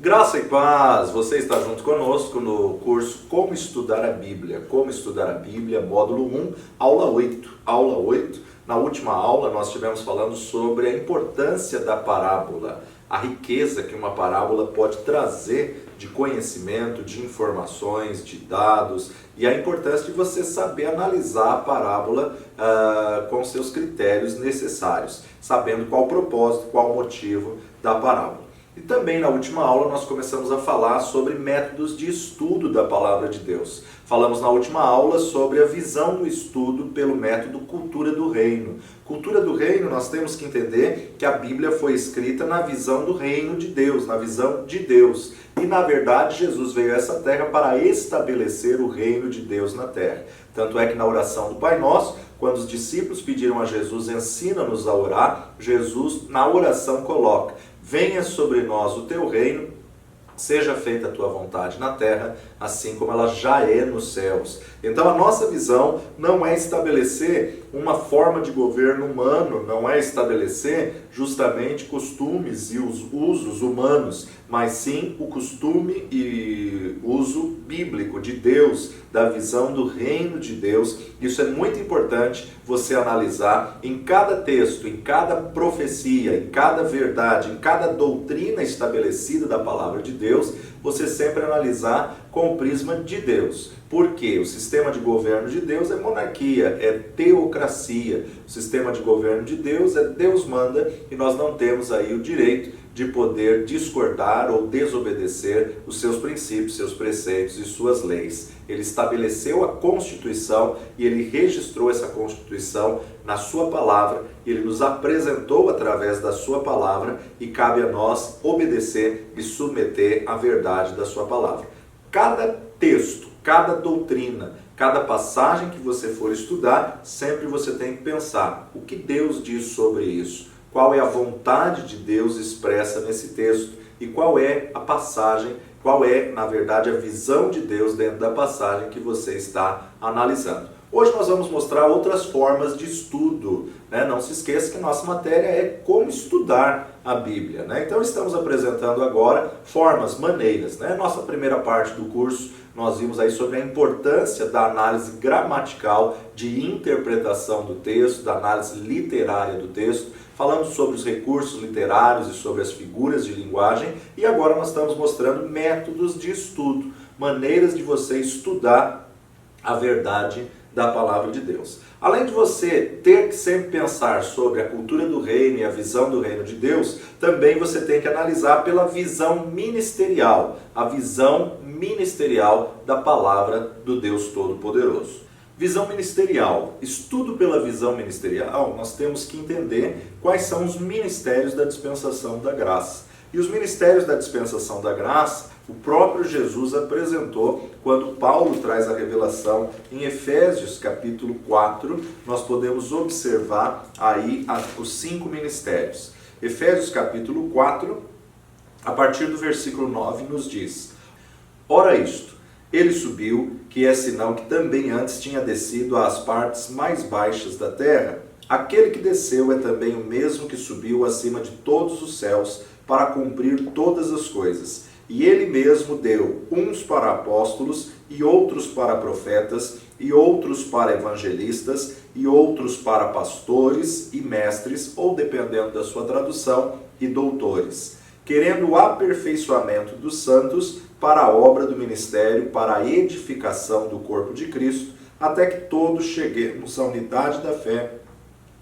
Graça e paz, você está junto conosco no curso Como Estudar a Bíblia. Como Estudar a Bíblia, módulo 1, aula 8. Aula 8, na última aula nós estivemos falando sobre a importância da parábola, a riqueza que uma parábola pode trazer de conhecimento, de informações, de dados, e a importância de você saber analisar a parábola com seus critérios necessários, sabendo qual o propósito, qual o motivo da parábola. E também na última aula nós começamos a falar sobre métodos de estudo da Palavra de Deus. Falamos na última aula sobre a visão do estudo pelo método Cultura do Reino. Cultura do Reino, nós temos que entender que a Bíblia foi escrita na visão do Reino de Deus, na visão de Deus. E na verdade Jesus veio a essa terra para estabelecer o Reino de Deus na terra. Tanto é que na oração do Pai Nosso, quando os discípulos pediram a Jesus, ensina-nos a orar, Jesus na oração coloca: venha sobre nós o teu reino, seja feita a tua vontade na terra, assim como ela já é nos céus. Então a nossa visão não é estabelecer uma forma de governo humano, não é estabelecer justamente costumes e os usos humanos, mas sim o costume e uso bíblico de Deus, da visão do reino de Deus. Isso é muito importante você analisar em cada texto, em cada profecia, em cada verdade, em cada doutrina estabelecida da palavra de Deus, você sempre analisar com o prisma de Deus. Porque o sistema de governo de Deus é monarquia, é teocracia. O sistema de governo de Deus é Deus manda, e nós não temos aí o direito de poder discordar ou desobedecer os seus princípios, seus preceitos e suas leis. Ele estabeleceu a Constituição e ele registrou essa Constituição na sua palavra, e ele nos apresentou através da sua palavra, e cabe a nós obedecer e submeter à verdade da sua palavra. Cada texto, cada doutrina, cada passagem que você for estudar, sempre você tem que pensar: o que Deus diz sobre isso? Qual é a vontade de Deus expressa nesse texto? E qual é a passagem, qual é, na verdade, a visão de Deus dentro da passagem que você está analisando? Hoje nós vamos mostrar outras formas de estudo, né? Não se esqueça que nossa matéria é como estudar a Bíblia, né? Então estamos apresentando agora formas, maneiras, né? Nossa primeira parte do curso nós vimos aí sobre a importância da análise gramatical, de interpretação do texto, da análise literária do texto, falando sobre os recursos literários e sobre as figuras de linguagem, e agora nós estamos mostrando métodos de estudo, maneiras de você estudar a verdade da palavra de Deus. Além de você ter que sempre pensar sobre a cultura do reino e a visão do reino de Deus, também você tem que analisar pela visão ministerial, a visão ministerial da palavra do Deus Todo-Poderoso. Visão ministerial, estudo pela visão ministerial, nós temos que entender quais são os ministérios da dispensação da graça. E os ministérios da dispensação da graça, o próprio Jesus apresentou quando Paulo traz a revelação em Efésios capítulo 4, nós podemos observar aí os 5 ministérios. Efésios capítulo 4, a partir do versículo 9, nos diz: ora isto, ele subiu, que é sinal que também antes tinha descido às partes mais baixas da terra. Aquele que desceu é também o mesmo que subiu acima de todos os céus para cumprir todas as coisas. E ele mesmo deu uns para apóstolos, e outros para profetas, e outros para evangelistas, e outros para pastores e mestres, ou dependendo da sua tradução, e doutores, querendo o aperfeiçoamento dos santos para a obra do ministério, para a edificação do corpo de Cristo, até que todos cheguemos à unidade da fé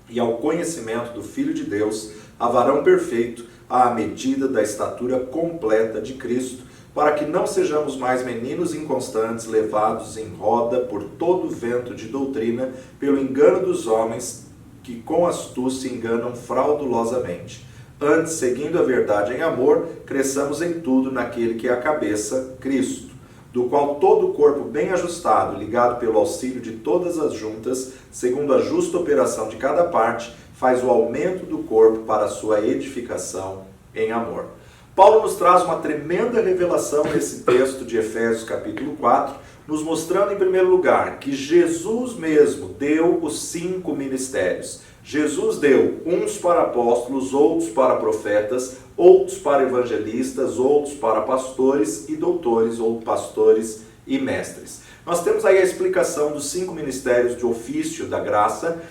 e ao conhecimento do Filho de Deus, a varão perfeito, à medida da estatura completa de Cristo, para que não sejamos mais meninos inconstantes, levados em roda por todo vento de doutrina, pelo engano dos homens, que com astúcia enganam fraudulosamente. Antes, seguindo a verdade em amor, cresçamos em tudo naquele que é a cabeça, Cristo, do qual todo o corpo bem ajustado, ligado pelo auxílio de todas as juntas, segundo a justa operação de cada parte, faz o aumento do corpo para a sua edificação em amor. Paulo nos traz uma tremenda revelação nesse texto de Efésios capítulo 4, nos mostrando em primeiro lugar que Jesus mesmo deu os 5 ministérios. Jesus deu uns para apóstolos, outros para profetas, outros para evangelistas, outros para pastores e doutores, ou pastores e mestres. Nós temos aí a explicação dos 5 ministérios de ofício da graça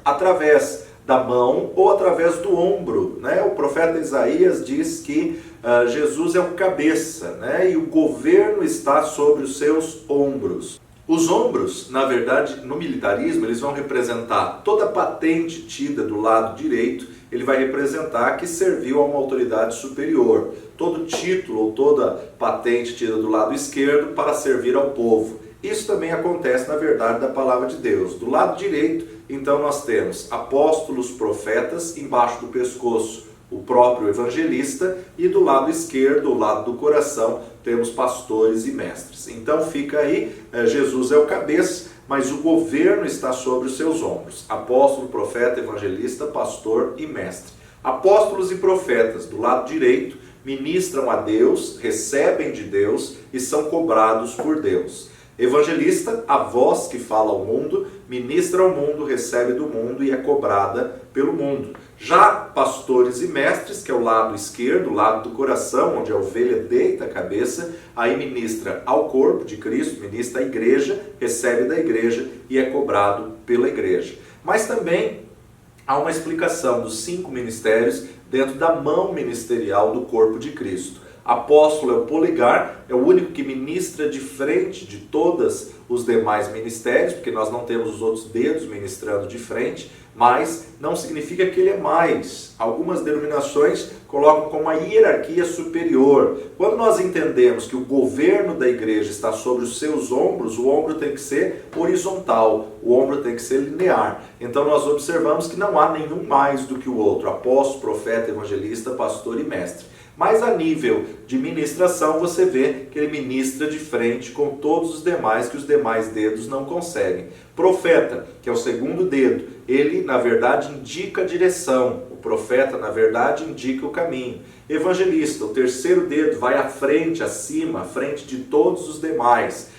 através da mão ou através do ombro, né? O profeta Isaías diz que Jesus é o cabeça, né? E o governo está sobre os seus ombros. Os ombros, na verdade, no militarismo, eles vão representar toda a patente tida do lado direito, ele vai representar que serviu a uma autoridade superior. Todo título ou toda patente tida do lado esquerdo para servir ao povo. Isso também acontece, na verdade, da palavra de Deus. Do lado direito, então, nós temos apóstolos, profetas, embaixo do pescoço, o próprio evangelista, e do lado esquerdo, o lado do coração, temos pastores e mestres. Então fica aí, Jesus é o cabeça, mas o governo está sobre os seus ombros. Apóstolo, profeta, evangelista, pastor e mestre. Apóstolos e profetas, do lado direito, ministram a Deus, recebem de Deus e são cobrados por Deus. Evangelista, a voz que fala ao mundo, ministra ao mundo, recebe do mundo e é cobrada pelo mundo. Já pastores e mestres, que é o lado esquerdo, o lado do coração, onde a ovelha deita a cabeça, aí ministra ao corpo de Cristo, ministra à igreja, recebe da igreja e é cobrado pela igreja. Mas também há uma explicação dos 5 ministérios dentro da mão ministerial do corpo de Cristo. Apóstolo é o polegar, é o único que ministra de frente de todos os demais ministérios, porque nós não temos os outros dedos ministrando de frente, mas não significa que ele é mais. Algumas denominações colocam como uma hierarquia superior. Quando nós entendemos que o governo da igreja está sobre os seus ombros, o ombro tem que ser horizontal, o ombro tem que ser linear. Então nós observamos que não há nenhum mais do que o outro, apóstolo, profeta, evangelista, pastor e mestre. Mas a nível de ministração, você vê que ele ministra de frente com todos os demais, que os demais dedos não conseguem. Profeta, que é o segundo dedo, ele, na verdade, indica a direção. O profeta, na verdade, indica o caminho. Evangelista, o terceiro dedo, vai à frente, acima, à frente de todos os demais.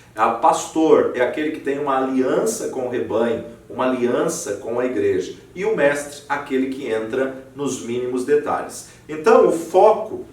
Pastor é aquele que tem uma aliança com o rebanho, uma aliança com a igreja. E o mestre, aquele que entra nos mínimos detalhes. Então, o foco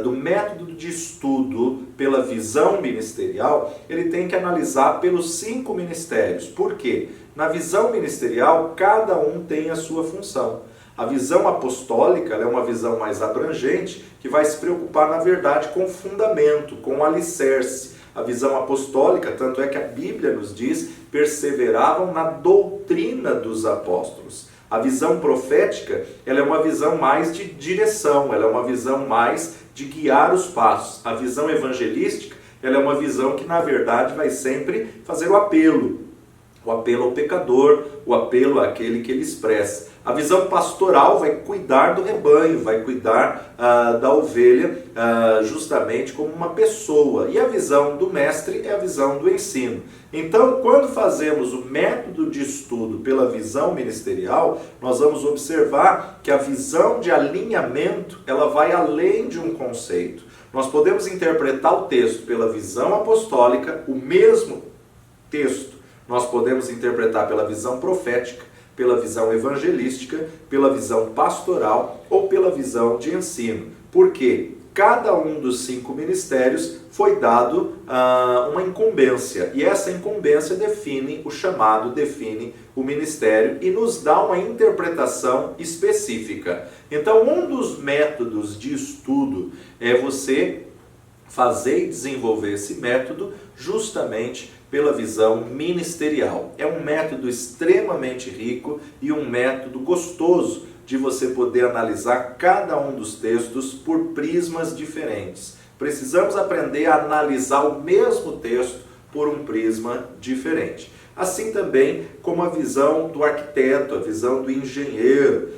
do método de estudo pela visão ministerial, ele tem que analisar pelos 5 ministérios. Por quê? Na visão ministerial, cada um tem a sua função. A visão apostólica é uma visão mais abrangente, que vai se preocupar, na verdade, com o fundamento, com o alicerce. A visão apostólica, tanto é que a Bíblia nos diz, perseveravam na doutrina dos apóstolos. A visão profética, ela é uma visão mais de direção, ela é uma visão mais de guiar os passos. A visão evangelística, ela é uma visão que, na verdade, vai sempre fazer o apelo ao pecador, o apelo àquele que ele expressa. A visão pastoral vai cuidar do rebanho, vai cuidar da ovelha justamente como uma pessoa. E a visão do mestre é a visão do ensino. Então, quando fazemos o método de estudo pela visão ministerial, nós vamos observar que a visão de alinhamento, ela vai além de um conceito. Nós podemos interpretar o texto pela visão apostólica, o mesmo texto nós podemos interpretar pela visão profética, pela visão evangelística, pela visão pastoral ou pela visão de ensino. Porque cada um dos 5 ministérios foi dado uma incumbência. E essa incumbência define o chamado, define o ministério e nos dá uma interpretação específica. Então, um dos métodos de estudo é você fazer e desenvolver esse método justamente pela visão ministerial. É um método extremamente rico e um método gostoso de você poder analisar cada um dos textos por prismas diferentes. Precisamos aprender a analisar o mesmo texto por um prisma diferente. Assim também como a visão do arquiteto, a visão do engenheiro.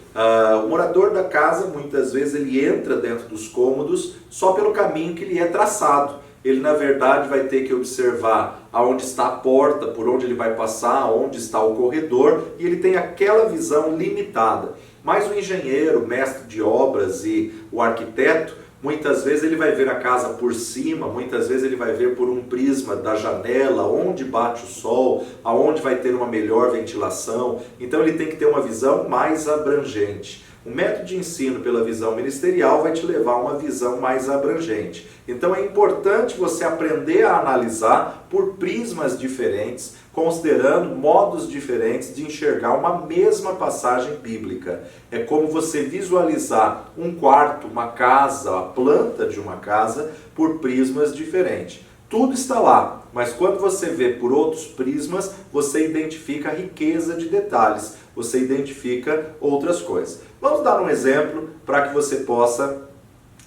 O morador da casa, muitas vezes, ele entra dentro dos cômodos só pelo caminho que lhe é traçado. Ele, na verdade, vai ter que observar aonde está a porta, por onde ele vai passar, onde está o corredor, e ele tem aquela visão limitada. Mas o engenheiro, o mestre de obras e o arquiteto, Muitas vezes ele vai ver a casa por cima, muitas vezes ele vai ver por um prisma da janela, onde bate o sol, aonde vai ter uma melhor ventilação. Então ele tem que ter uma visão mais abrangente. O método de ensino pela visão ministerial vai te levar a uma visão mais abrangente. Então é importante você aprender a analisar por prismas diferentes, considerando modos diferentes de enxergar uma mesma passagem bíblica. É como você visualizar um quarto, uma casa, a planta de uma casa, por prismas diferentes. Tudo está lá, mas quando você vê por outros prismas, você identifica a riqueza de detalhes, você identifica outras coisas. Vamos dar um exemplo para que você possa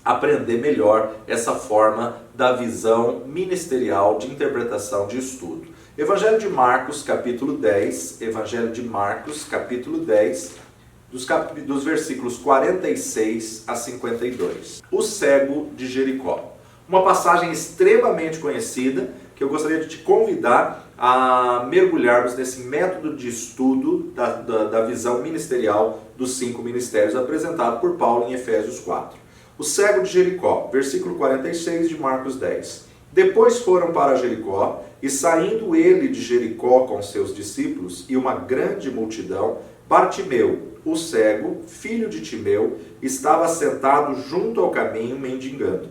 aprender melhor essa forma da visão ministerial de interpretação de estudo. Evangelho de Marcos, capítulo 10, Evangelho de Marcos, capítulo 10, dos versículos 46 a 52. O cego de Jericó. Uma passagem extremamente conhecida, que eu gostaria de te convidar a mergulharmos nesse método de estudo da visão ministerial dos 5 ministérios apresentado por Paulo em Efésios 4. O cego de Jericó, versículo 46 de Marcos 10. Depois foram para Jericó, e saindo ele de Jericó com seus discípulos e uma grande multidão, Bartimeu, o cego, filho de Timeu, estava sentado junto ao caminho mendigando.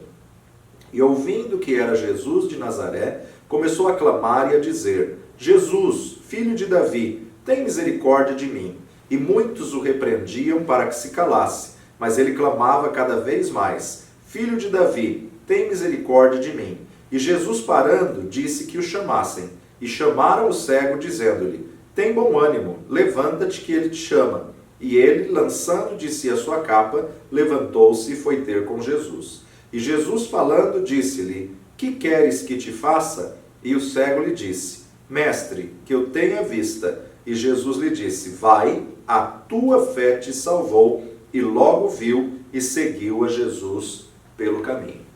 E ouvindo que era Jesus de Nazaré, começou a clamar e a dizer: Jesus, filho de Davi, tem misericórdia de mim. E muitos o repreendiam para que se calasse, mas ele clamava cada vez mais: Filho de Davi, tem misericórdia de mim. E Jesus, parando, disse que o chamassem. E chamaram o cego, dizendo-lhe: Tem bom ânimo, levanta-te que ele te chama. E ele, lançando de si a sua capa, levantou-se e foi ter com Jesus. E Jesus, falando, disse-lhe: Que queres que te faça? E o cego lhe disse: Mestre, que eu tenha vista. E Jesus lhe disse: Vai, a tua fé te salvou. E logo viu e seguiu a Jesus pelo caminho.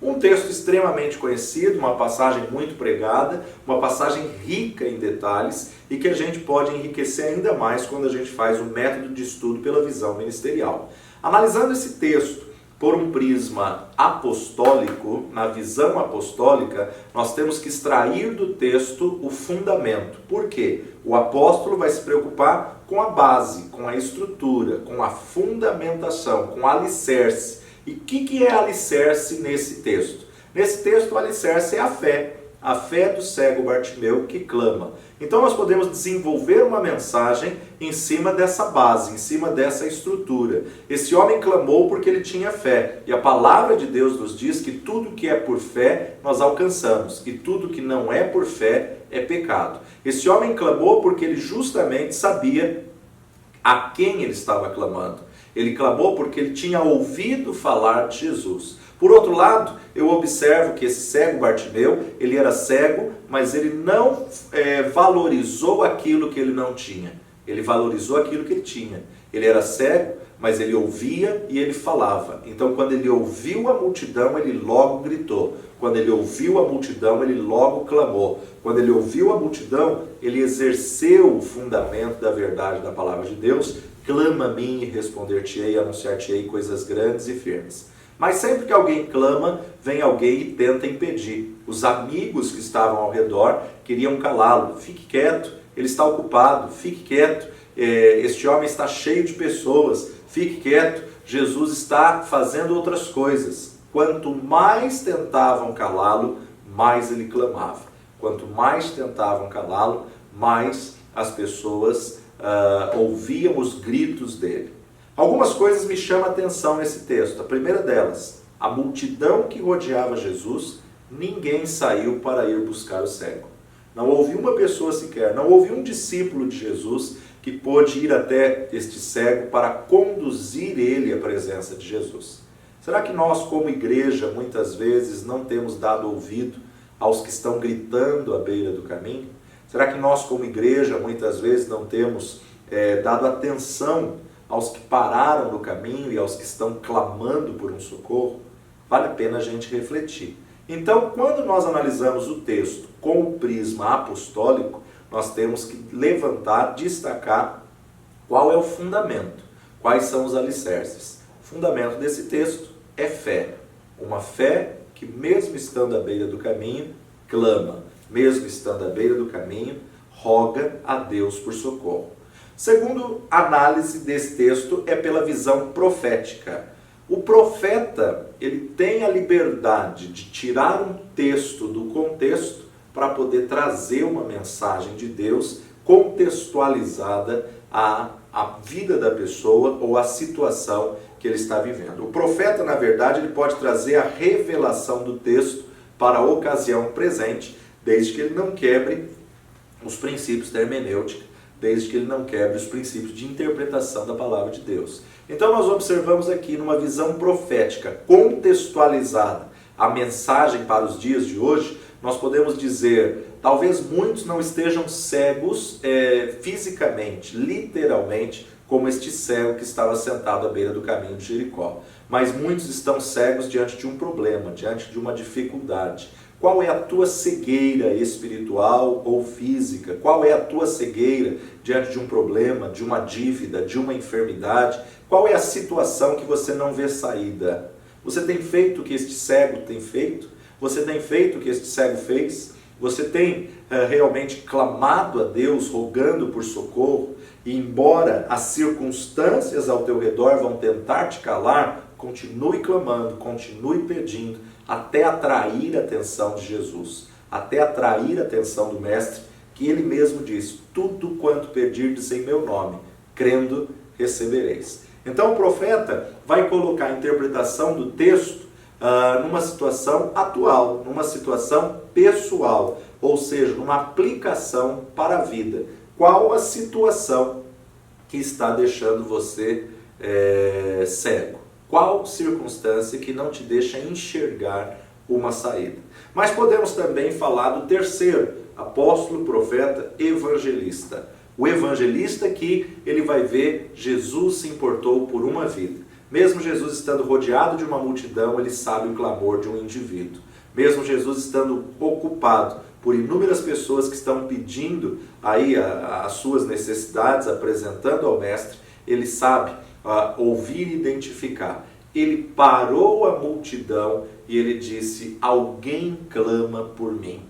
Um texto extremamente conhecido, uma passagem muito pregada, uma passagem rica em detalhes e que a gente pode enriquecer ainda mais quando a gente faz o método de estudo pela visão ministerial. Analisando esse texto por um prisma apostólico, na visão apostólica, nós temos que extrair do texto o fundamento. Por quê? O apóstolo vai se preocupar com a base, com a estrutura, com a fundamentação, com o alicerce. E o que é alicerce nesse texto? Nesse texto, o alicerce é a fé do cego Bartimeu que clama. Então nós podemos desenvolver uma mensagem em cima dessa base, em cima dessa estrutura. Esse homem clamou porque ele tinha fé. E a palavra de Deus nos diz que tudo que é por fé nós alcançamos. E tudo que não é por fé é pecado. Esse homem clamou porque ele justamente sabia a quem ele estava clamando. Ele clamou porque ele tinha ouvido falar de Jesus. Por outro lado, eu observo que esse cego Bartimeu, ele era cego, mas ele não valorizou aquilo que ele não tinha. Ele valorizou aquilo que ele tinha. Ele era cego, mas ele ouvia e ele falava. Então, quando ele ouviu a multidão, ele logo gritou. Quando ele ouviu a multidão, ele logo clamou. Quando ele ouviu a multidão, ele exerceu o fundamento da verdade da palavra de Deus. Clama a mim e responder-te-ei, anunciar-te-ei coisas grandes e firmes. Mas sempre que alguém clama, vem alguém e tenta impedir. Os amigos que estavam ao redor queriam calá-lo. Fique quieto, ele está ocupado, fique quieto. Este homem está cheio de pessoas, fique quieto. Jesus está fazendo outras coisas. Quanto mais tentavam calá-lo, mais ele clamava. Quanto mais tentavam calá-lo, mais as pessoas ouviam os gritos dele. Algumas coisas me chamam a atenção nesse texto. A primeira delas, a multidão que rodeava Jesus, ninguém saiu para ir buscar o cego. Não houve uma pessoa sequer, não houve um discípulo de Jesus que pôde ir até este cego para conduzir ele à presença de Jesus. Será que nós, como igreja, muitas vezes não temos dado ouvido aos que estão gritando à beira do caminho? Será que nós, como igreja, muitas vezes não temos dado atenção aos que pararam no caminho e aos que estão clamando por um socorro? Vale a pena a gente refletir. Então, quando nós analisamos o texto com o prisma apostólico, nós temos que levantar, destacar qual é o fundamento, quais são os alicerces. O fundamento desse texto é fé. Uma fé que, mesmo estando à beira do caminho, clama. Mesmo estando à beira do caminho, roga a Deus por socorro. Segundo análise desse texto é pela visão profética. O profeta, ele tem a liberdade de tirar um texto do contexto para poder trazer uma mensagem de Deus contextualizada à vida da pessoa ou à situação que ele está vivendo. O profeta, na verdade, ele pode trazer a revelação do texto para a ocasião presente, desde que ele não quebre os princípios da hermenêutica, desde que ele não quebre os princípios de interpretação da palavra de Deus. Então nós observamos aqui numa visão profética, contextualizada, a mensagem para os dias de hoje, nós podemos dizer, talvez muitos não estejam cegos fisicamente, literalmente, como este cego que estava sentado à beira do caminho de Jericó. Mas muitos estão cegos diante de um problema, diante de uma dificuldade. Qual é a tua cegueira espiritual ou física? Qual é a tua cegueira diante de um problema, de uma dívida, de uma enfermidade? Qual é a situação que você não vê saída? Você tem feito o que este cego tem feito? Você tem feito o que este cego fez? Você tem realmente clamado a Deus, rogando por socorro? E embora as circunstâncias ao teu redor vão tentar te calar, continue clamando, continue pedindo, até atrair a atenção de Jesus, até atrair a atenção do Mestre, que ele mesmo diz, tudo quanto pedirdes em meu nome, crendo, recebereis. Então o profeta vai colocar a interpretação do texto numa situação atual, numa situação pessoal, ou seja, numa aplicação para a vida. Qual a situação que está deixando você cego? Qual circunstância que não te deixa enxergar uma saída? Mas podemos também falar do terceiro, apóstolo, profeta, evangelista. O evangelista que ele vai ver Jesus se importou por uma vida. Mesmo Jesus estando rodeado de uma multidão, ele sabe o clamor de um indivíduo. Mesmo Jesus estando ocupado por inúmeras pessoas que estão pedindo aí as suas necessidades, apresentando ao Mestre, ele sabe ouvir e identificar. Ele parou a multidão e ele disse, alguém clama por mim.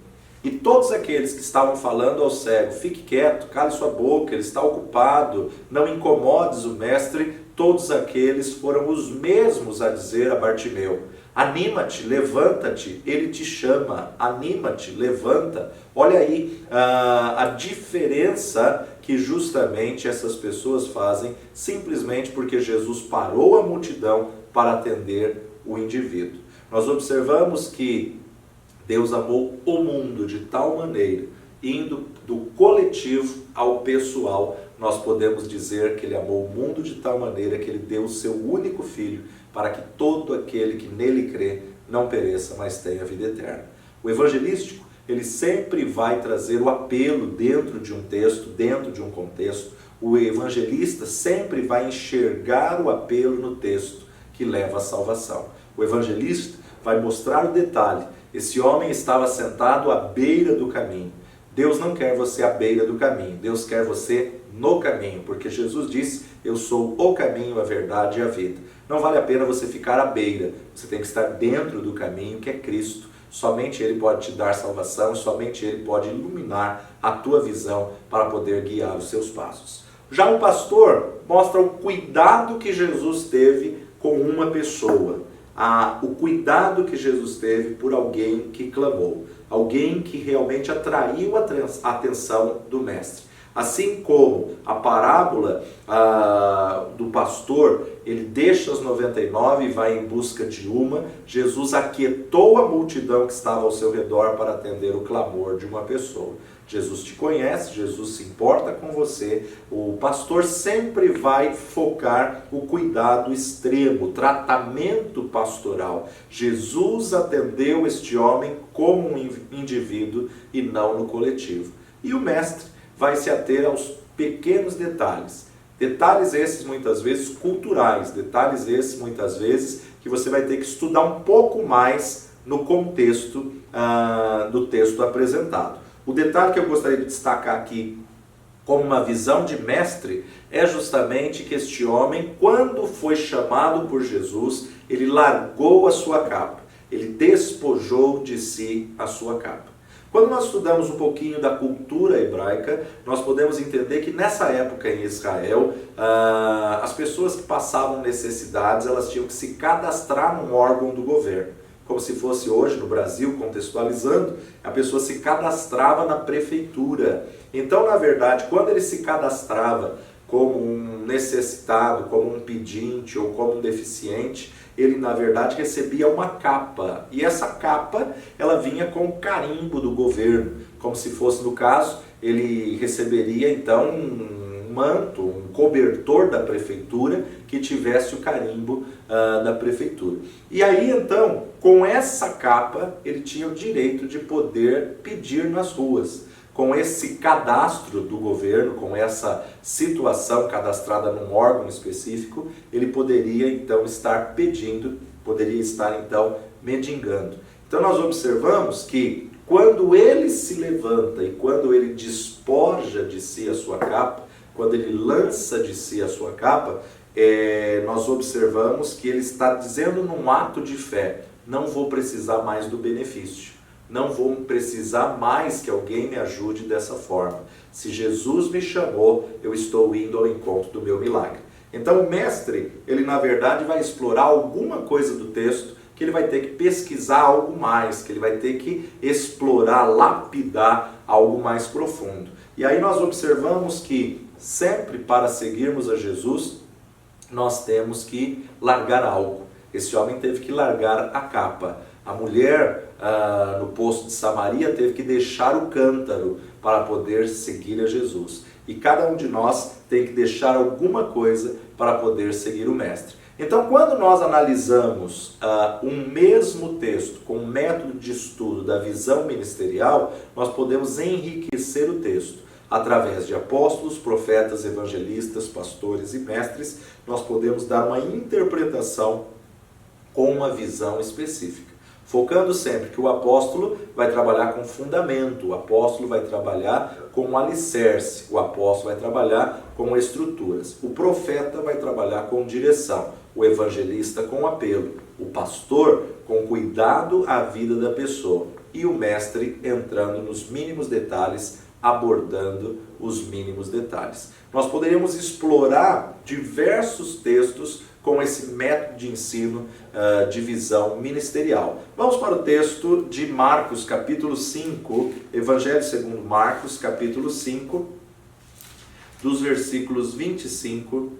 E todos aqueles que estavam falando ao cego, fique quieto, cale sua boca, ele está ocupado, não incomodes o Mestre, todos aqueles foram os mesmos a dizer a Bartimeu, anima-te, levanta-te, ele te chama, anima-te, levanta. Olha aí a diferença que justamente essas pessoas fazem, simplesmente porque Jesus parou a multidão para atender o indivíduo. Nós observamos que Deus amou o mundo de tal maneira, indo do coletivo ao pessoal, nós podemos dizer que ele amou o mundo de tal maneira que ele deu o seu único filho para que todo aquele que nele crê não pereça, mas tenha vida eterna. O evangelístico, ele sempre vai trazer o apelo dentro de um texto, dentro de um contexto. O evangelista sempre vai enxergar o apelo no texto que leva à salvação. O evangelista vai mostrar o detalhe. Esse homem estava sentado à beira do caminho. Deus não quer você à beira do caminho, Deus quer você no caminho, porque Jesus disse, eu sou o caminho, a verdade e a vida. Não vale a pena você ficar à beira, você tem que estar dentro do caminho que é Cristo. Somente Ele pode te dar salvação, somente Ele pode iluminar a tua visão para poder guiar os seus passos. Já o pastor mostra o cuidado que Jesus teve com uma pessoa. O cuidado que Jesus teve por alguém que clamou, alguém que realmente atraiu a atenção do Mestre. Assim como a parábola do pastor, ele deixa as 99 e vai em busca de uma, Jesus aquietou a multidão que estava ao seu redor para atender o clamor de uma pessoa. Jesus te conhece, Jesus se importa com você, o pastor sempre vai focar o cuidado extremo, o tratamento pastoral. Jesus atendeu este homem como um indivíduo e não no coletivo. E o mestre vai se ater aos pequenos detalhes. Detalhes esses muitas vezes culturais, detalhes esses muitas vezes que você vai ter que estudar um pouco mais no contexto do texto apresentado. O detalhe que eu gostaria de destacar aqui como uma visão de mestre é justamente que este homem, quando foi chamado por Jesus, ele largou a sua capa, ele despojou de si a sua capa. Quando nós estudamos um pouquinho da cultura hebraica, nós podemos entender que nessa época em Israel, as pessoas que passavam necessidades, elas tinham que se cadastrar num órgão do governo. Como se fosse hoje no Brasil, contextualizando, a pessoa se cadastrava na prefeitura. Então, na verdade, quando ele se cadastrava como um necessitado, como um pedinte ou como um deficiente, ele na verdade recebia uma capa, e essa capa ela vinha com o carimbo do governo, como se fosse no caso, ele receberia então um manto, um cobertor da prefeitura que tivesse o carimbo da prefeitura. E aí então, com essa capa, ele tinha o direito de poder pedir nas ruas. Com esse cadastro do governo, com essa situação cadastrada num órgão específico, ele poderia então estar pedindo, poderia estar então mendigando. Então nós observamos que quando ele se levanta e quando ele despoja de si a sua capa, quando ele lança de si a sua capa, nós observamos que ele está dizendo num ato de fé, não vou precisar mais do benefício. Não vou precisar mais que alguém me ajude dessa forma. Se Jesus me chamou, eu estou indo ao encontro do meu milagre. Então o mestre, ele na verdade vai explorar alguma coisa do texto que ele vai ter que pesquisar algo mais, que ele vai ter que explorar, lapidar algo mais profundo. E aí nós observamos que sempre para seguirmos a Jesus, nós temos que largar algo. Esse homem teve que largar a capa. A mulher no poço de Samaria teve que deixar o cântaro para poder seguir a Jesus. E cada um de nós tem que deixar alguma coisa para poder seguir o Mestre. Então, quando nós analisamos um mesmo texto com um método de estudo da visão ministerial, nós podemos enriquecer o texto. Através de apóstolos, profetas, evangelistas, pastores e mestres, nós podemos dar uma interpretação com uma visão específica. Focando sempre que o apóstolo vai trabalhar com fundamento, o apóstolo vai trabalhar com alicerce, o apóstolo vai trabalhar com estruturas, o profeta vai trabalhar com direção, o evangelista com apelo, o pastor com cuidado à vida da pessoa e o mestre entrando nos mínimos detalhes, abordando os mínimos detalhes. Nós poderíamos explorar diversos textos com esse método de ensino de visão ministerial. Vamos para o texto de Marcos, capítulo 5, Evangelho segundo Marcos, capítulo 5, dos versículos 25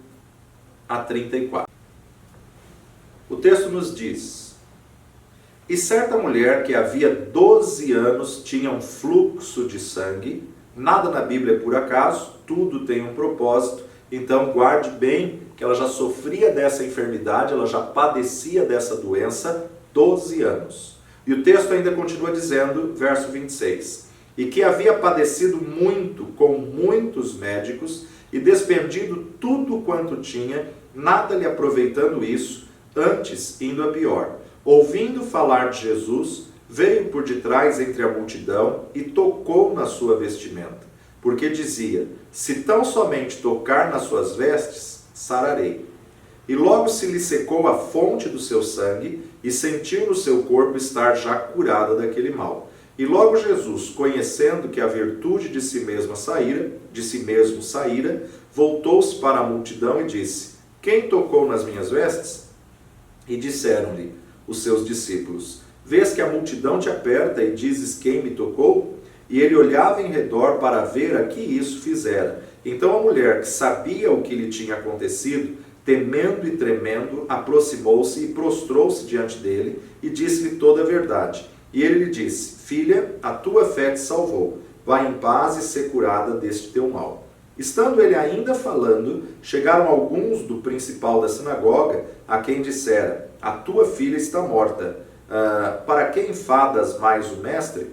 a 34. O texto nos diz: E certa mulher que havia 12 anos tinha um fluxo de sangue, nada na Bíblia é por acaso, tudo tem um propósito, então guarde bem que ela já sofria dessa enfermidade, ela já padecia dessa doença 12 anos. E o texto ainda continua dizendo, verso 26, e que havia padecido muito com muitos médicos e despendido tudo quanto tinha, nada lhe aproveitando isso, antes indo a pior. Ouvindo falar de Jesus, veio por detrás entre a multidão e tocou na sua vestimenta, porque dizia, se tão somente tocar nas suas vestes, sararei. E logo se lhe secou a fonte do seu sangue e sentiu no seu corpo estar já curada daquele mal. E logo Jesus, conhecendo que a virtude de si mesmo saíra, voltou-se para a multidão e disse, quem tocou nas minhas vestes? E disseram-lhe os seus discípulos, vês que a multidão te aperta e dizes quem me tocou? E ele olhava em redor para ver a que isso fizera. Então a mulher, que sabia o que lhe tinha acontecido, temendo e tremendo, aproximou-se e prostrou-se diante dele e disse-lhe toda a verdade. E ele lhe disse, filha, a tua fé te salvou, vai em paz e ser curada deste teu mal. Estando ele ainda falando, chegaram alguns do principal da sinagoga, a quem dissera, a tua filha está morta, para que enfadas mais o mestre?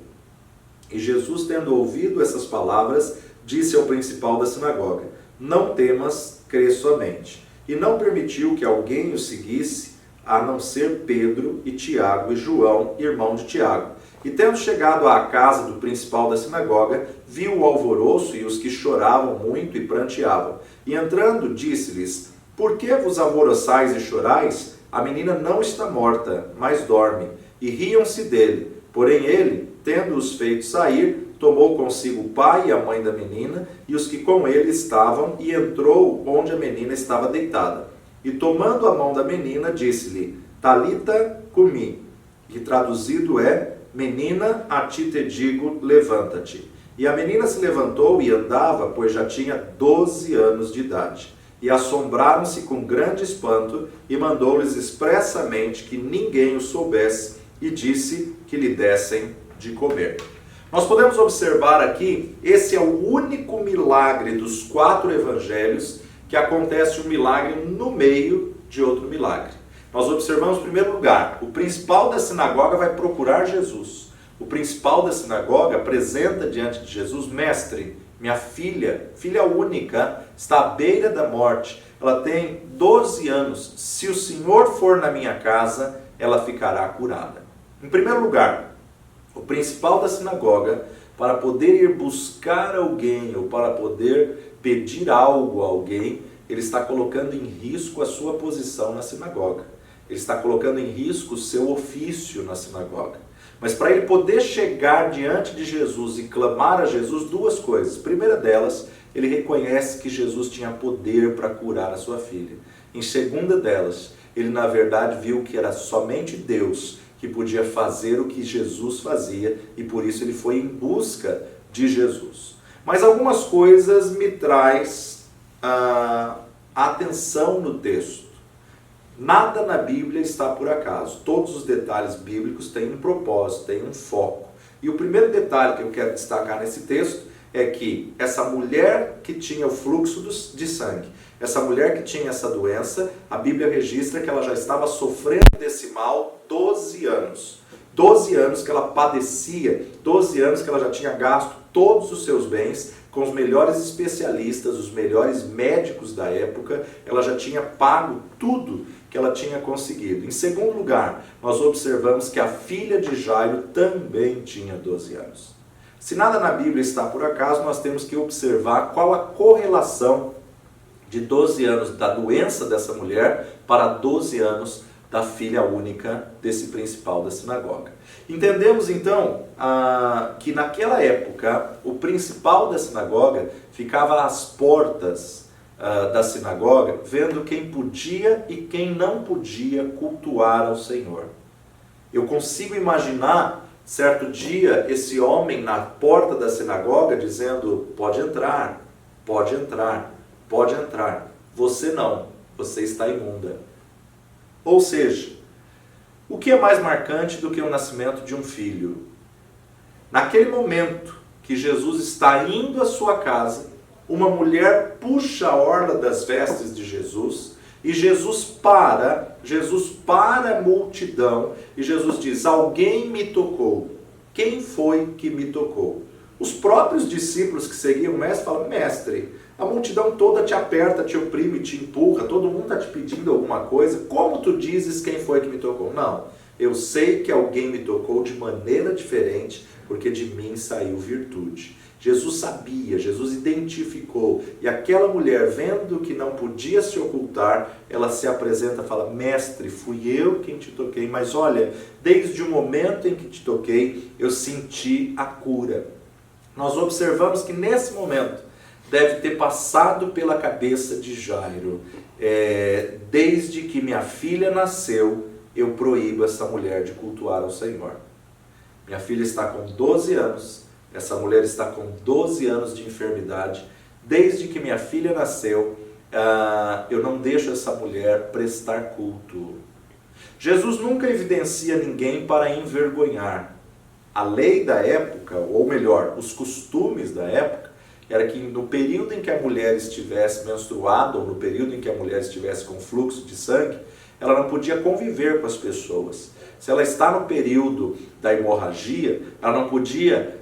E Jesus, tendo ouvido essas palavras, disse ao principal da sinagoga, não temas, crê somente. E não permitiu que alguém o seguisse, a não ser Pedro e Tiago e João, irmão de Tiago. E tendo chegado à casa do principal da sinagoga, viu o alvoroço e os que choravam muito e pranteavam. E entrando, disse-lhes, por que vos alvoroçais e chorais? a menina não está morta, mas dorme. E riam-se dele. Porém ele, tendo-os feito sair, tomou consigo o pai e a mãe da menina e os que com ele estavam, e entrou onde a menina estava deitada. E tomando a mão da menina, disse-lhe, Talita cumi, que traduzido é, menina, a ti te digo, levanta-te. E a menina se levantou e andava, pois já tinha 12 anos de idade. E assombraram-se com grande espanto, e mandou-lhes expressamente que ninguém o soubesse, e disse que lhe dessem de comer. Nós podemos observar aqui, esse é o único milagre dos 4 evangelhos que acontece um milagre no meio de outro milagre. Nós observamos, em primeiro lugar, o principal da sinagoga vai procurar Jesus. O principal da sinagoga apresenta diante de Jesus, mestre, minha filha, filha única, está à beira da morte. Ela tem 12 anos. Se o Senhor for na minha casa, ela ficará curada. Em primeiro lugar, o principal da sinagoga, para poder ir buscar alguém ou para poder pedir algo a alguém, ele está colocando em risco a sua posição na sinagoga. Ele está colocando em risco o seu ofício na sinagoga. Mas para ele poder chegar diante de Jesus e clamar a Jesus, 2 coisas. Primeira delas, ele reconhece que Jesus tinha poder para curar a sua filha. Em segunda delas, ele na verdade viu que era somente Deus que podia fazer o que Jesus fazia e por isso ele foi em busca de Jesus. Mas algumas coisas me traz atenção no texto. Nada na Bíblia está por acaso. Todos os detalhes bíblicos têm um propósito, têm um foco. E o primeiro detalhe que eu quero destacar nesse texto é que essa mulher que tinha o fluxo de sangue, essa mulher que tinha essa doença, a Bíblia registra que ela já estava sofrendo desse mal 12 anos. 12 anos que ela padecia, 12 anos que ela já tinha gasto todos os seus bens com os melhores especialistas, os melhores médicos da época, ela já tinha pago tudo que ela tinha conseguido. Em segundo lugar, nós observamos que a filha de Jairo também tinha 12 anos. Se nada na Bíblia está por acaso, nós temos que observar qual a correlação de 12 anos da doença dessa mulher para 12 anos da filha única desse principal da sinagoga. Entendemos então que naquela época o principal da sinagoga ficava às portas da sinagoga, vendo quem podia e quem não podia cultuar ao Senhor. Eu consigo imaginar certo dia esse homem na porta da sinagoga dizendo, pode entrar, pode entrar, pode entrar. Você não, você está imunda. Ou seja, o que é mais marcante do que o nascimento de um filho? Naquele momento que Jesus está indo à sua casa, uma mulher puxa a orla das vestes de Jesus e Jesus para a multidão e Jesus diz, alguém me tocou. Quem foi que me tocou? Os próprios discípulos que seguiam o mestre falam, mestre, a multidão toda te aperta, te oprime, te empurra, todo mundo está te pedindo alguma coisa, como tu dizes quem foi que me tocou? Não, eu sei que alguém me tocou de maneira diferente, porque de mim saiu virtude. Jesus sabia, Jesus identificou, e aquela mulher, vendo que não podia se ocultar, ela se apresenta e fala, mestre, fui eu quem te toquei, mas olha, desde o momento em que te toquei, eu senti a cura. Nós observamos que nesse momento, deve ter passado pela cabeça de Jairo, desde que minha filha nasceu, eu proíbo essa mulher de cultuar ao Senhor. Minha filha está com 12 anos, essa mulher está com 12 anos de enfermidade, desde que minha filha nasceu, eu não deixo essa mulher prestar culto. Jesus nunca evidencia ninguém para envergonhar. A lei da época, ou melhor, os costumes da época, era que no período em que a mulher estivesse menstruada, ou no período em que a mulher estivesse com fluxo de sangue, ela não podia conviver com as pessoas. Se ela está no período da hemorragia, ela não podia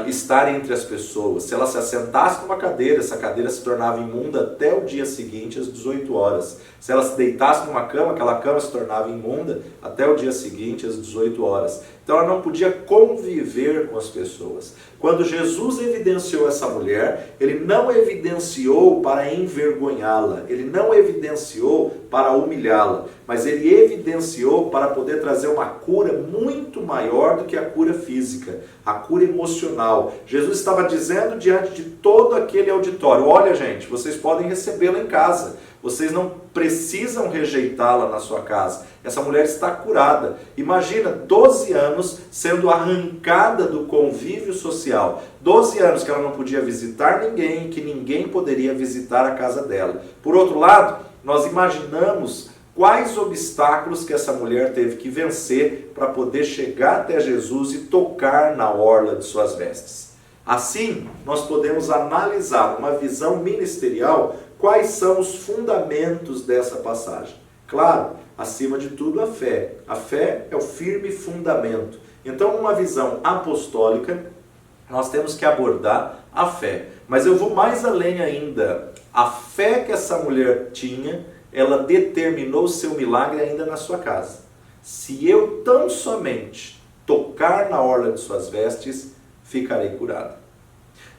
estar entre as pessoas. Se ela se assentasse numa cadeira, essa cadeira se tornava imunda até o dia seguinte, às 18 horas. Se ela se deitasse numa cama, aquela cama se tornava imunda até o dia seguinte, às 18 horas. Então ela não podia conviver com as pessoas. Quando Jesus evidenciou essa mulher, ele não evidenciou para envergonhá-la, ele não evidenciou para humilhá-la, mas ele evidenciou para poder trazer uma cura muito maior do que a cura física, a cura emocional. Jesus estava dizendo diante de todo aquele auditório: olha, gente, vocês podem recebê-la em casa, vocês não precisam rejeitá-la na sua casa. Essa mulher está curada. Imagina, 12 anos sendo arrancada do convívio social. 12 anos que ela não podia visitar ninguém, que ninguém poderia visitar a casa dela. Por outro lado, nós imaginamos quais obstáculos que essa mulher teve que vencer para poder chegar até Jesus e tocar na orla de suas vestes. Assim, nós podemos analisar uma visão ministerial quais são os fundamentos dessa passagem. Claro, acima de tudo, a fé. A fé é o firme fundamento. Então, numa visão apostólica, nós temos que abordar a fé. Mas eu vou mais além ainda. A fé que essa mulher tinha, ela determinou o seu milagre ainda na sua casa. Se eu tão somente tocar na orla de suas vestes, ficarei curado.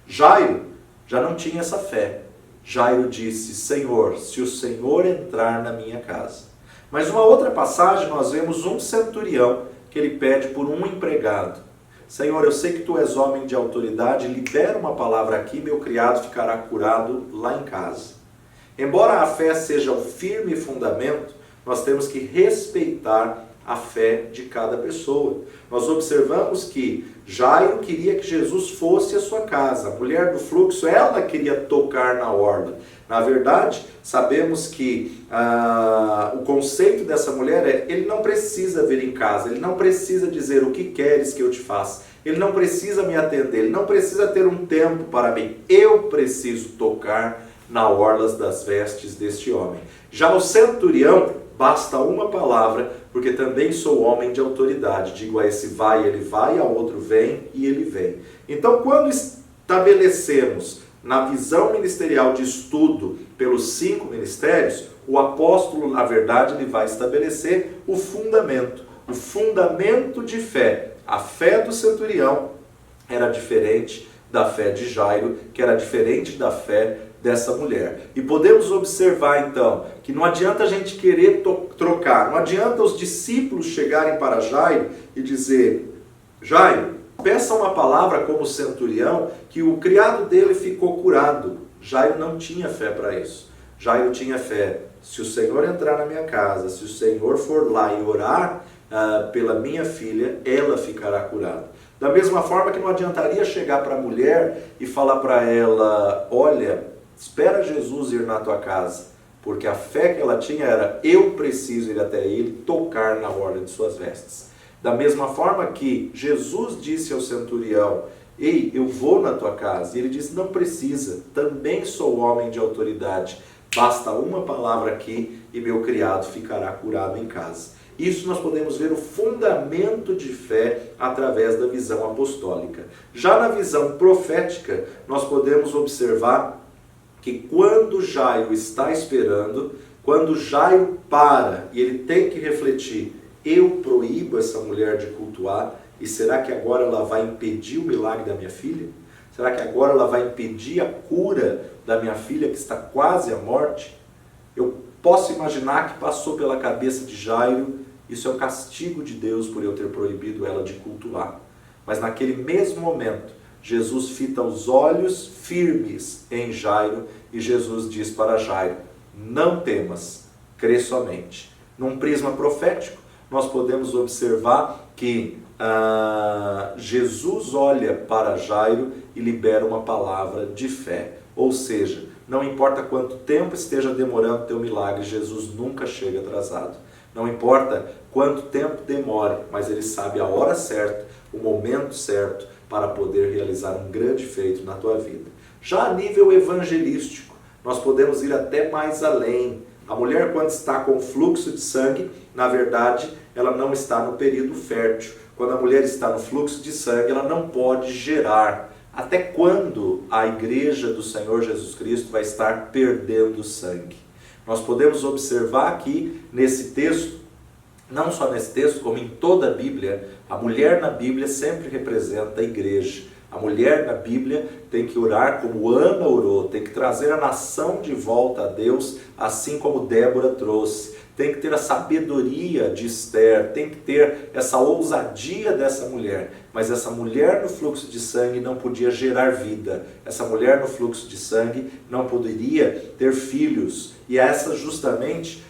Jairo já não tinha essa fé. Jairo disse: Senhor, se o Senhor entrar na minha casa. Mas numa outra passagem nós vemos um centurião que ele pede por um empregado: Senhor, eu sei que tu és homem de autoridade, libera uma palavra aqui, meu criado ficará curado lá em casa. Embora a fé seja o firme fundamento, nós temos que respeitar a fé de cada pessoa. Nós observamos que Jairo queria que Jesus fosse à sua casa. A mulher do fluxo, ela queria tocar na orla. Na verdade, sabemos que o conceito dessa mulher é: ele não precisa vir em casa, ele não precisa dizer o que queres que eu te faça, ele não precisa me atender, ele não precisa ter um tempo para mim. Eu preciso tocar na orla das vestes deste homem. Já o centurião, basta uma palavra, porque também sou homem de autoridade. Digo a esse vai, ele vai, ao outro vem e ele vem. Então, quando estabelecemos na visão ministerial de estudo pelos 5 ministérios, o apóstolo, na verdade, ele vai estabelecer o fundamento de fé. A fé do centurião era diferente da fé de Jairo, que era diferente da fé dessa mulher. E podemos observar então que não adianta a gente querer trocar, não adianta os discípulos chegarem para Jairo e dizer: Jairo, peça uma palavra como centurião, que o criado dele ficou curado. Jairo não tinha fé para isso. Jairo tinha fé: se o Senhor entrar na minha casa, se o Senhor for lá e orar pela minha filha, ela ficará curada. Da mesma forma que não adiantaria chegar para a mulher e falar para ela: olha, espera Jesus ir na tua casa, porque a fé que ela tinha era: eu preciso ir até ele, tocar na orla de suas vestes. Da mesma forma que Jesus disse ao centurião: ei, eu vou na tua casa. E ele disse: não precisa, também sou homem de autoridade. Basta uma palavra aqui e meu criado ficará curado em casa. Isso nós podemos ver o fundamento de fé através da visão apostólica. Já na visão profética, nós podemos observar que quando Jairo está esperando, quando Jairo para e ele tem que refletir: eu proíbo essa mulher de cultuar, e será que agora ela vai impedir o milagre da minha filha? Será que agora ela vai impedir a cura da minha filha que está quase à morte? Eu posso imaginar que passou pela cabeça de Jairo: isso é um castigo de Deus por eu ter proibido ela de cultuar. Mas naquele mesmo momento, Jesus fita os olhos firmes em Jairo e Jesus diz para Jairo: não temas, crê somente. Num prisma profético, nós podemos observar que Jesus olha para Jairo e libera uma palavra de fé. Ou seja, não importa quanto tempo esteja demorando o teu milagre, Jesus nunca chega atrasado. Não importa quanto tempo demore, mas ele sabe a hora certa, o momento certo, para poder realizar um grande feito na tua vida. Já a nível evangelístico, nós podemos ir até mais além. A mulher, quando está com fluxo de sangue, na verdade, ela não está no período fértil. quando a mulher está no fluxo de sangue, ela não pode gerar. Até quando a igreja do Senhor Jesus Cristo vai estar perdendo sangue? Nós podemos observar aqui nesse texto, não só nesse texto, como em toda a Bíblia, a mulher na Bíblia sempre representa a igreja. A mulher na Bíblia tem que orar como Ana orou, tem que trazer a nação de volta a Deus, assim como Débora trouxe. Tem que ter a sabedoria de Esther, tem que ter essa ousadia dessa mulher. Mas essa mulher no fluxo de sangue não podia gerar vida. Essa mulher no fluxo de sangue não poderia ter filhos. E essa justamente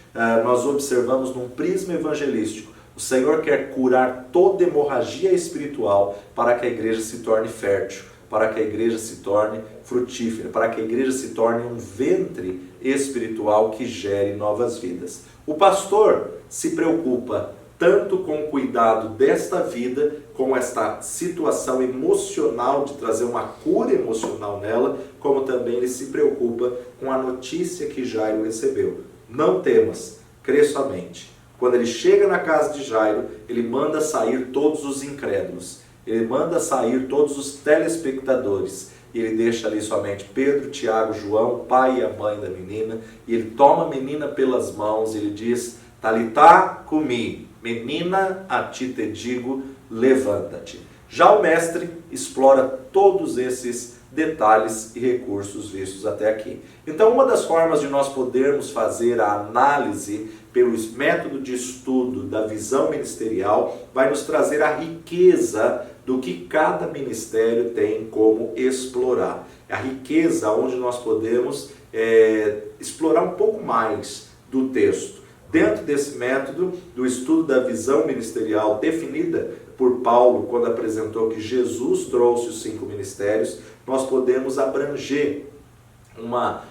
nós observamos num prisma evangelístico. O Senhor quer curar toda hemorragia espiritual para que a igreja se torne fértil, para que a igreja se torne frutífera, para que a igreja se torne um ventre espiritual que gere novas vidas. O pastor se preocupa tanto com o cuidado desta vida, com esta situação emocional de trazer uma cura emocional nela, como também ele se preocupa com a notícia que Jairo recebeu. Não temas, crê somente. Quando ele chega na casa de Jairo, ele manda sair todos os incrédulos, ele manda sair todos os telespectadores, e ele deixa ali somente Pedro, Tiago, João, o pai e a mãe da menina, e ele toma a menina pelas mãos, e ele diz, Talitá cumi, menina, a ti te digo, levanta-te. Já o mestre explora todos esses detalhes e recursos vistos até aqui. Então, uma das formas de nós podermos fazer a análise pelo método de estudo da visão ministerial vai nos trazer a riqueza do que cada ministério tem como explorar. A riqueza onde nós podemos explorar um pouco mais do texto. Dentro desse método do estudo da visão ministerial definida por Paulo quando apresentou que Jesus trouxe os 5 ministérios, nós podemos abranger uma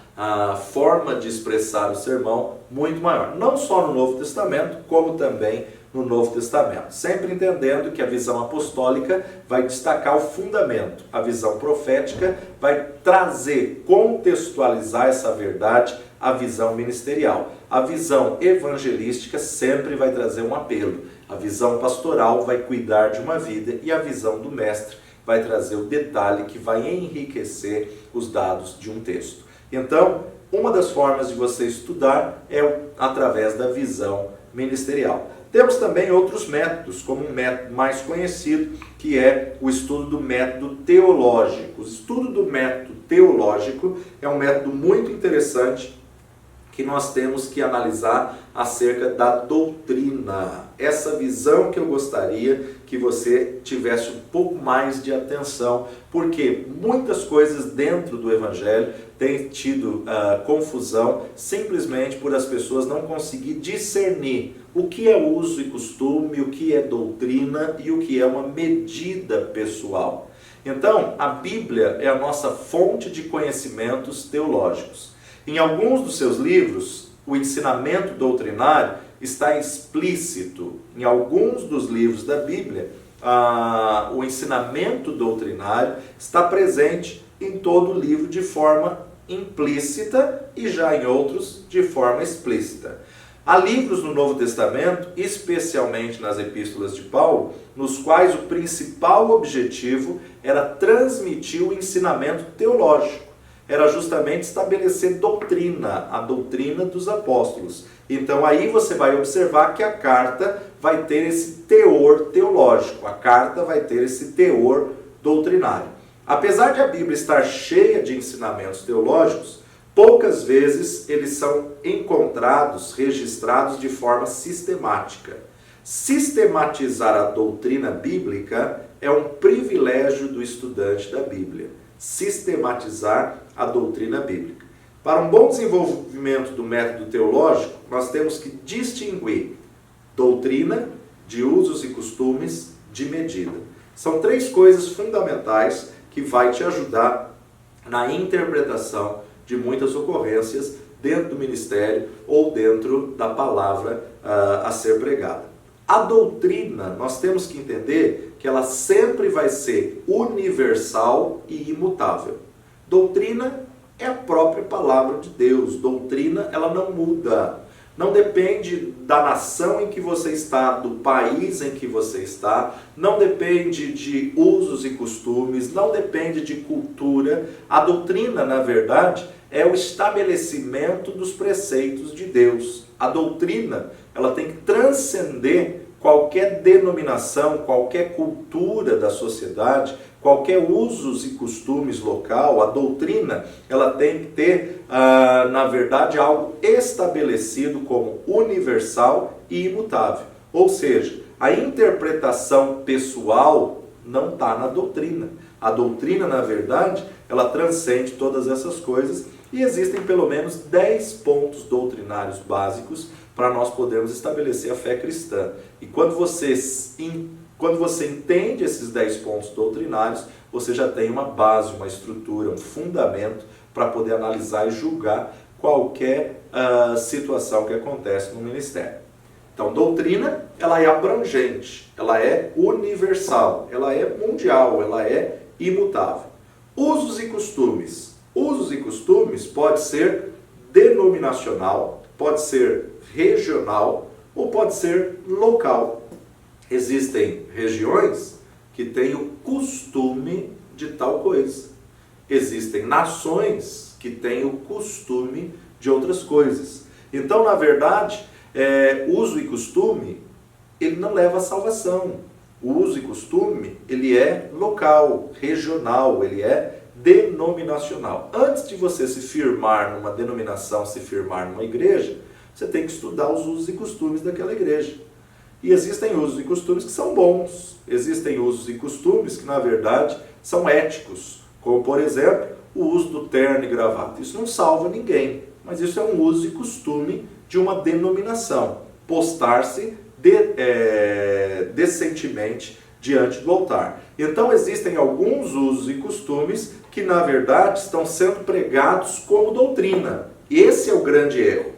forma de expressar o sermão muito maior. Não só no Novo Testamento, como também no Novo Testamento. Sempre entendendo que a visão apostólica vai destacar o fundamento. A visão profética vai trazer, contextualizar essa verdade à visão ministerial. A visão evangelística sempre vai trazer um apelo. A visão pastoral vai cuidar de uma vida e a visão do mestre vai trazer o detalhe que vai enriquecer os dados de um texto. Então, uma das formas de você estudar é através da visão ministerial. Temos também outros métodos, como um método mais conhecido, que é o estudo do método teológico. O estudo do método teológico é um método muito interessante que nós temos que analisar acerca da doutrina. Essa visão que eu gostaria que você tivesse um pouco mais de atenção, porque muitas coisas dentro do Evangelho têm tido confusão simplesmente por as pessoas não conseguir discernir o que é uso e costume, o que é doutrina e o que é uma medida pessoal. Então, a Bíblia é a nossa fonte de conhecimentos teológicos. Em alguns dos seus livros, o ensinamento doutrinário está explícito. Em alguns dos livros da Bíblia, o ensinamento doutrinário está presente em todo o livro de forma implícita e já em outros de forma explícita. Há livros no Novo Testamento, especialmente nas epístolas de Paulo, nos quais o principal objetivo era transmitir o ensinamento teológico. Era justamente estabelecer doutrina, a doutrina dos apóstolos. Então aí você vai observar que a carta vai ter esse teor teológico, a carta vai ter esse teor doutrinário. Apesar de a Bíblia estar cheia de ensinamentos teológicos, poucas vezes eles são encontrados, registrados de forma sistemática. Sistematizar a doutrina bíblica é um privilégio do estudante da Bíblia. Sistematizar a doutrina bíblica. Para um bom desenvolvimento do método teológico, nós temos que distinguir doutrina de usos e costumes de medida. São 3 coisas fundamentais que vai te ajudar na interpretação de muitas ocorrências dentro do ministério ou dentro da palavra a ser pregada. A doutrina, nós temos que entender que ela sempre vai ser universal e imutável. Doutrina é a própria palavra de Deus. Doutrina, ela não muda. não depende da nação em que você está, do país em que você está, não depende de usos e costumes, não depende de cultura. A doutrina, na verdade, é o estabelecimento dos preceitos de Deus. A doutrina, ela tem que transcender qualquer denominação, qualquer cultura da sociedade, qualquer usos e costumes local. A doutrina, ela tem que ter, na verdade, algo estabelecido como universal e imutável. Ou seja, a interpretação pessoal não está na doutrina. A doutrina, na verdade, ela transcende todas essas coisas e existem pelo menos 10 pontos doutrinários básicos para nós podermos estabelecer a fé cristã. E quando você entende esses 10 pontos doutrinários, você já tem uma base, uma estrutura, um fundamento para poder analisar e julgar qualquer situação que acontece no ministério. Então, doutrina, ela é abrangente, ela é universal, ela é mundial, ela é imutável. Usos e costumes. Usos e costumes pode ser denominacional, pode ser regional ou pode ser local. Existem regiões que têm o costume de tal coisa. Existem nações que têm o costume de outras coisas. Então, na verdade, uso e costume, ele não leva à salvação. O uso e costume, ele é local, regional, ele é denominacional. Antes de você se firmar numa denominação, se firmar numa igreja, você tem que estudar os usos e costumes daquela igreja. E existem usos e costumes que são bons. Existem usos e costumes que, na verdade, são éticos. Como, por exemplo, o uso do terno e gravata. Isso não salva ninguém, mas isso é um uso e costume de uma denominação. Postar-se decentemente diante do altar. Então, existem alguns usos e costumes que, na verdade, estão sendo pregados como doutrina. E esse é o grande erro.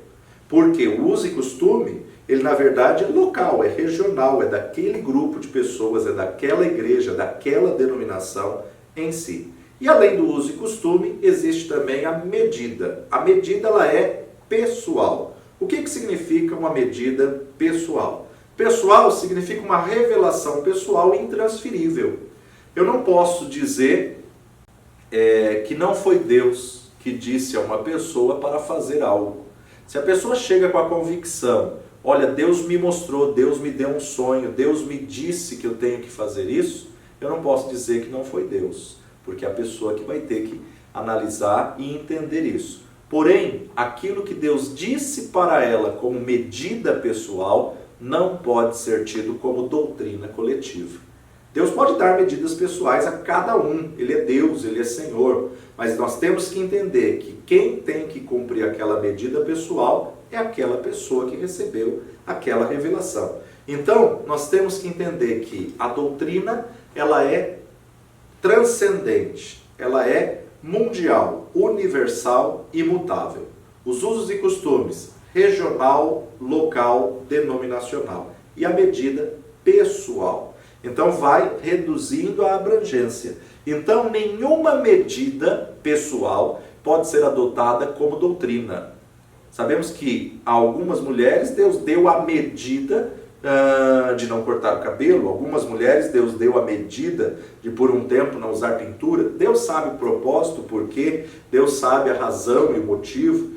Porque o uso e costume, ele na verdade é local, é regional, é daquele grupo de pessoas, é daquela igreja, daquela denominação em si. E além do uso e costume, existe também a medida. A medida, ela é pessoal. O que significa uma medida pessoal? Pessoal significa uma revelação pessoal intransferível. Eu não posso dizer que não foi Deus que disse a uma pessoa para fazer algo. Se a pessoa chega com a convicção, olha, Deus me mostrou, Deus me deu um sonho, Deus me disse que eu tenho que fazer isso, eu não posso dizer que não foi Deus, porque é a pessoa que vai ter que analisar e entender isso. Porém, aquilo que Deus disse para ela como medida pessoal, não pode ser tido como doutrina coletiva. Deus pode dar medidas pessoais a cada um, Ele é Deus, Ele é Senhor, mas nós temos que entender que quem tem que cumprir aquela medida pessoal é aquela pessoa que recebeu aquela revelação. Então, nós temos que entender que a doutrina, ela é transcendente, ela é mundial, universal e imutável. Os usos e costumes, regional, local, denominacional. E a medida pessoal. Então vai reduzindo a abrangência. Então nenhuma medida pessoal pode ser adotada como doutrina. Sabemos que a algumas mulheres Deus deu a medida de não cortar o cabelo. Algumas mulheres Deus deu a medida de por um tempo não usar pintura. Deus sabe o propósito, o porquê. Deus sabe a razão e o motivo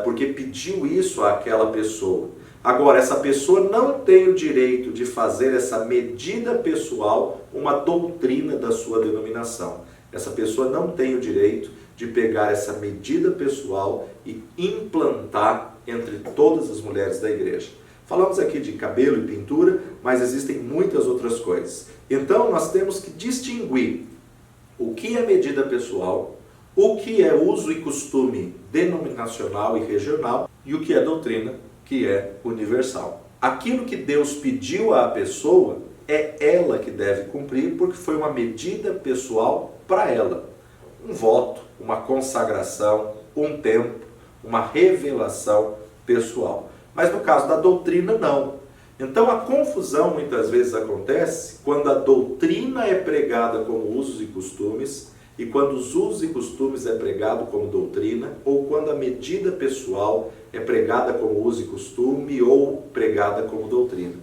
porque pediu isso àquela pessoa. Agora, essa pessoa não tem o direito de fazer essa medida pessoal uma doutrina da sua denominação. Essa pessoa não tem o direito de pegar essa medida pessoal e implantar entre todas as mulheres da igreja. Falamos aqui de cabelo e pintura, mas existem muitas outras coisas. Então, nós temos que distinguir o que é medida pessoal, o que é uso e costume denominacional e regional e o que é doutrina, que é universal. Aquilo que Deus pediu à pessoa é ela que deve cumprir, porque foi uma medida pessoal para ela. Um voto, uma consagração, um tempo, uma revelação pessoal. Mas no caso da doutrina, não. Então a confusão muitas vezes acontece quando a doutrina é pregada como usos e costumes e quando os usos e costumes é pregado como doutrina, ou quando a medida pessoal é pregada como uso e costume ou pregada como doutrina.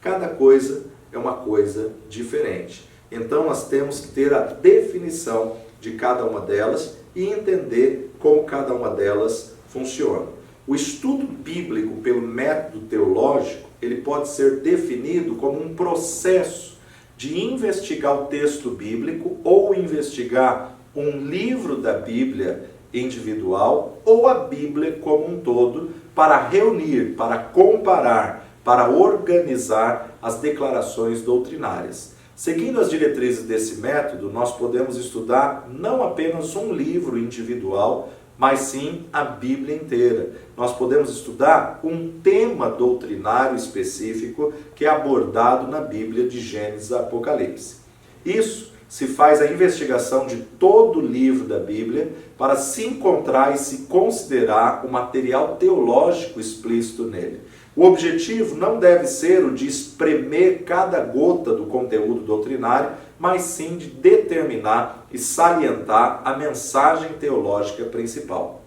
Cada coisa é uma coisa diferente. Então nós temos que ter a definição de cada uma delas e entender como cada uma delas funciona. O estudo bíblico pelo método teológico, ele pode ser definido como um processo de investigar o texto bíblico ou investigar um livro da Bíblia individual ou a Bíblia como um todo para reunir, para comparar, para organizar as declarações doutrinárias. Seguindo as diretrizes desse método, nós podemos estudar não apenas um livro individual, mas sim a Bíblia inteira. Nós podemos estudar um tema doutrinário específico que é abordado na Bíblia de Gênesis a Apocalipse. Isso se faz a investigação de todo o livro da Bíblia para se encontrar e se considerar o material teológico explícito nele. O objetivo não deve ser o de espremer cada gota do conteúdo doutrinário, mas sim de determinar e salientar a mensagem teológica principal.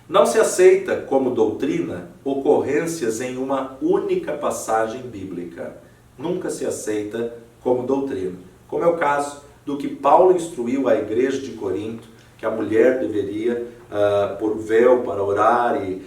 Não se aceita como doutrina ocorrências em uma única passagem bíblica. Nunca se aceita como doutrina. Como é o caso do que Paulo instruiu à igreja de Corinto, que a mulher deveria pôr véu para orar e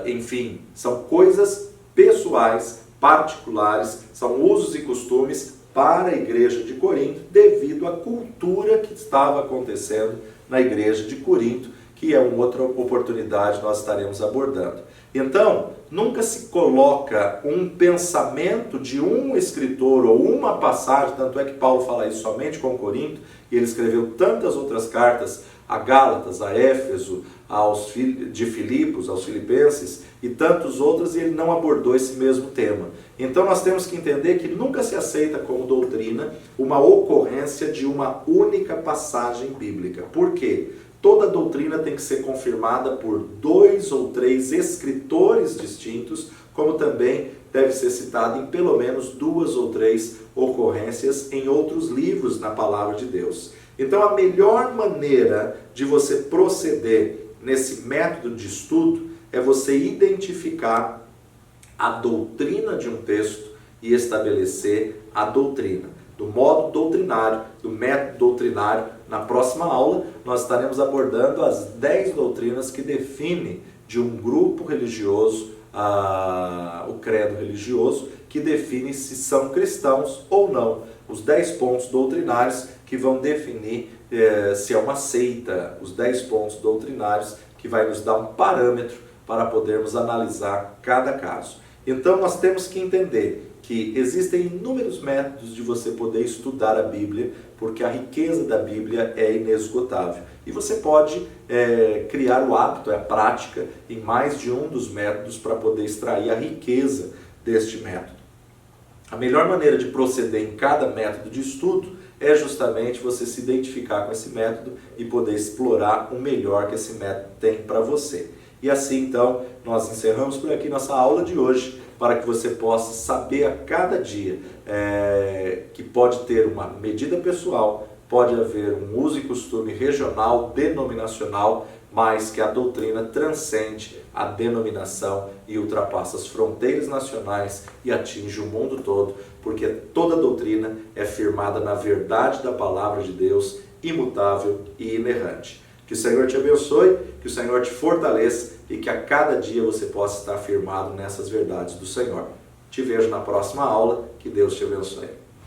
enfim, são coisas pessoais, particulares, são usos e costumes para a igreja de Corinto, devido à cultura que estava acontecendo na igreja de Corinto, que é uma outra oportunidade nós estaremos abordando. Então, nunca se coloca um pensamento de um escritor ou uma passagem, tanto é que Paulo fala isso somente com Corinto, e ele escreveu tantas outras cartas a Gálatas, a Éfeso, de Filipos, aos Filipenses e tantos outros, e ele não abordou esse mesmo tema. Então nós temos que entender que nunca se aceita como doutrina uma ocorrência de uma única passagem bíblica. Por quê? Toda doutrina tem que ser confirmada por 2 ou 3 escritores distintos, como também deve ser citado em pelo menos 2 ou 3 ocorrências em outros livros na Palavra de Deus. Então a melhor maneira de você proceder nesse método de estudo é você identificar a doutrina de um texto e estabelecer a doutrina. Do modo doutrinário, do método doutrinário, na próxima aula nós estaremos abordando as 10 doutrinas que definem de um grupo religioso, o credo religioso, que define se são cristãos ou não. Os 10 pontos doutrinários que vão definir se é uma seita, os 10 pontos doutrinários que vai nos dar um parâmetro para podermos analisar cada caso. Então nós temos que entender que existem inúmeros métodos de você poder estudar a Bíblia, porque a riqueza da Bíblia é inesgotável. E você pode criar o hábito, a prática, em mais de um dos métodos para poder extrair a riqueza deste método. A melhor maneira de proceder em cada método de estudo é justamente você se identificar com esse método e poder explorar o melhor que esse método tem para você. E assim, então, nós encerramos por aqui nossa aula de hoje, para que você possa saber a cada dia que pode ter uma medida pessoal, pode haver um uso e costume regional, denominacional, mas que a doutrina transcende a denominação e ultrapassa as fronteiras nacionais e atinge o mundo todo, porque toda doutrina é firmada na verdade da palavra de Deus, imutável e inerrante. Que o Senhor te abençoe, que o Senhor te fortaleça e que a cada dia você possa estar firmado nessas verdades do Senhor. Te vejo na próxima aula, que Deus te abençoe.